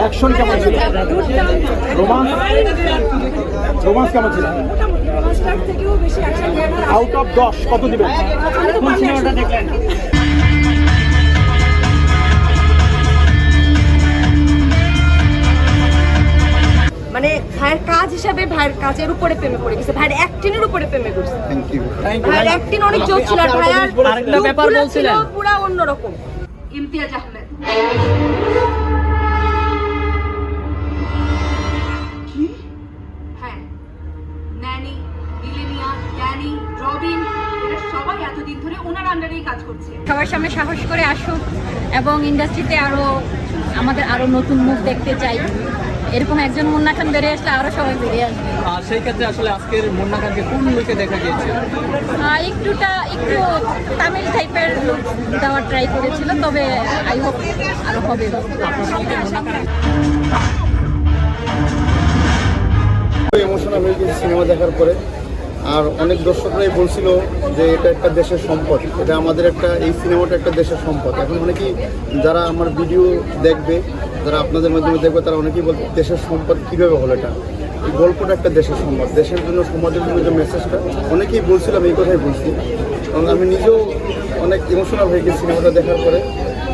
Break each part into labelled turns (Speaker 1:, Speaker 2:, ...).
Speaker 1: Action কেমন ছিল? Romance romance কেমন ছিল? আউট অফ 10 কত দিবেন? কোন সিনেমাটা দেখলেন?
Speaker 2: মানে ভাইয়ের কাজ হিসাবে ভাইয়ের কাজের উপরে প্রেমে পড়ে গেছে, ভাইয়ের অ্যাক্টিংয়ের উপরে প্রেমে পড়ছে।
Speaker 1: Thank you.
Speaker 2: ভাইয়ের অ্যাক্টিং অনেক জোর ছিল, আর ভাইয়ার
Speaker 3: আরেকটা ব্যাপার বলছিলেন
Speaker 2: পুরো অন্যরকম। ইমতিয়াজ আহমেদ হ্যাঁ, ন্যানি, মিলেনিয়া, ড্যানি, রবিন, এরা সবাই এতদিন ধরে ওনার আন্ডারেই কাজ করছে।
Speaker 4: সবার সামনে সাহস করে আসুক এবং ইন্ডাস্ট্রিতে আমাদের আরো নতুন মুখ দেখতে চাই। এরকম একজন মুন্না খান বেরিয়ে আসলে আরো সবাই বেরিয়ে আসবে।
Speaker 3: আর সেই ক্ষেত্রে আসলে আজকের মুন্না খানকে কোন লুকে দেখা গিয়েছে?
Speaker 4: একটু তামিল টাইপের লুক দেওয়ার ট্রাই করেছিল, তবে আই হোপ আরো হবে।
Speaker 1: ইমোশনাল হয়ে গেছে সিনেমা দেখার পরে। আর অনেক দর্শকরাই বলছিল যে এটা একটা দেশের সম্পদ, এটা আমাদের এই সিনেমাটা একটা দেশের সম্পদ। এখন অনেকেই যারা আমার ভিডিও দেখবে, যারা আপনাদের মাধ্যমে দেখবে, তারা অনেকেই বলবে দেশের সম্পদ কীভাবে হলো। এটা এই গল্পটা একটা দেশের সম্পদ, দেশের জন্য, সমাজের জন্য যে মেসেজটা, অনেকেই বলছিলাম, এই কথাই বলছি। এবং আমি নিজেও অনেক ইমোশনাল হয়ে গেছি সিনেমাটা দেখার পরে।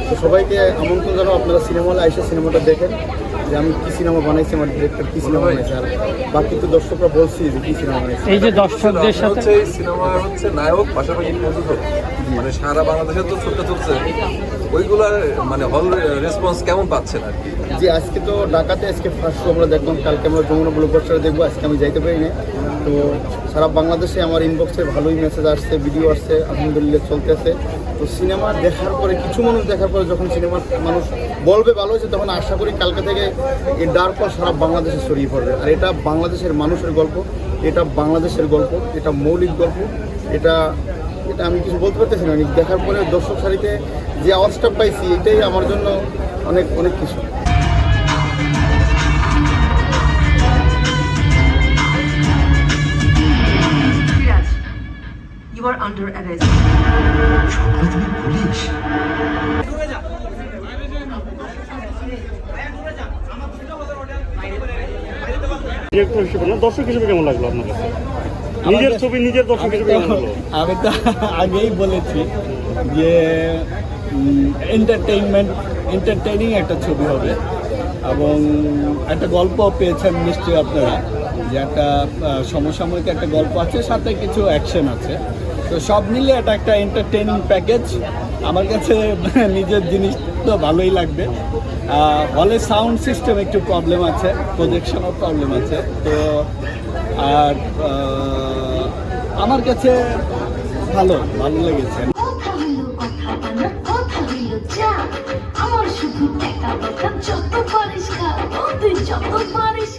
Speaker 1: তো সবাইকে আমন্ত্রণ জানাও, আপনারা সিনেমা হলে এসে সিনেমাটা দেখেন যে আমি কী সিনেমা বানাইছি, আমার ডিরেক্টর কী সিনেমা বানাইছে। আর বাকি তো দর্শকরা বলছি যে কী সিনেমা বানাইছে।
Speaker 3: এই যে দর্শকদের সাথে
Speaker 5: এই সিনেমা হচ্ছে নায়ক, পাশাপাশি প্রযোজক, মানে সারা বাংলাদেশে তো ছোট চলছে, ওইগুলার মানে হল রেসপন্স কেমন পাচ্ছেন আর কি?
Speaker 1: জি, আজকে তো ঢাকাতে আজকে ফার্স্ট শো আমরা দেখলাম, কালকে আমরা যমুনা ব্লকবাস্টারে দেখবো। আজকে আমি যাইতে পারি না। তো সারা বাংলাদেশে আমার ইনবক্সে ভালোই মেসেজ আসছে, ভিডিও আসছে, আলহামদুলিল্লাহ চলতেছে। তো সিনেমা দেখার পরে, কিছু মানুষ দেখার পরে যখন সিনেমার মানুষ বলবে ভালো হয়েছে, তখন আশা করি কালকে থেকে এই ডার্ক পর সারা বাংলাদেশে ছড়িয়ে পড়বে। আর এটা বাংলাদেশের মানুষের গল্প, এটা বাংলাদেশের গল্প, এটা মৌলিক গল্প। এটা আমি কিছু বলতে পারতেছি না। দেখার পরে দর্শক সারিতে যে আওয়াজটা পাইছি, এটাই আমার জন্য অনেক অনেক কিছু।
Speaker 2: You are under arrest.
Speaker 6: Director হিসেবে না, দর্শক হিসেবে কেমন লাগলো আপনার কাছে? নিজের ছবি নিজের দর্শক হিসেবে কেমন লাগলো?
Speaker 7: আমি তো আগেই বলেছি যে এন্টারটেইনিং একটা ছবি হবে, এবং একটা গল্প পেয়েছেন নিশ্চয়ই আপনারা, যে একটা সমসাময়িক একটা গল্প আছে, সাথে কিছু অ্যাকশন আছে। তো সব মিলে এটা একটা এন্টারটেইনিং প্যাকেজ। আমার কাছে নিজের জিনিস তো ভালোই লাগবে। হলে সাউন্ড সিস্টেম একটু প্রবলেম আছে, প্রজেকশনও প্রবলেম আছে। তো আর আমার কাছে ভালো লেগেছে।
Speaker 8: আমার শুধু টাকা যত পারিস খা, তুই যত পারিস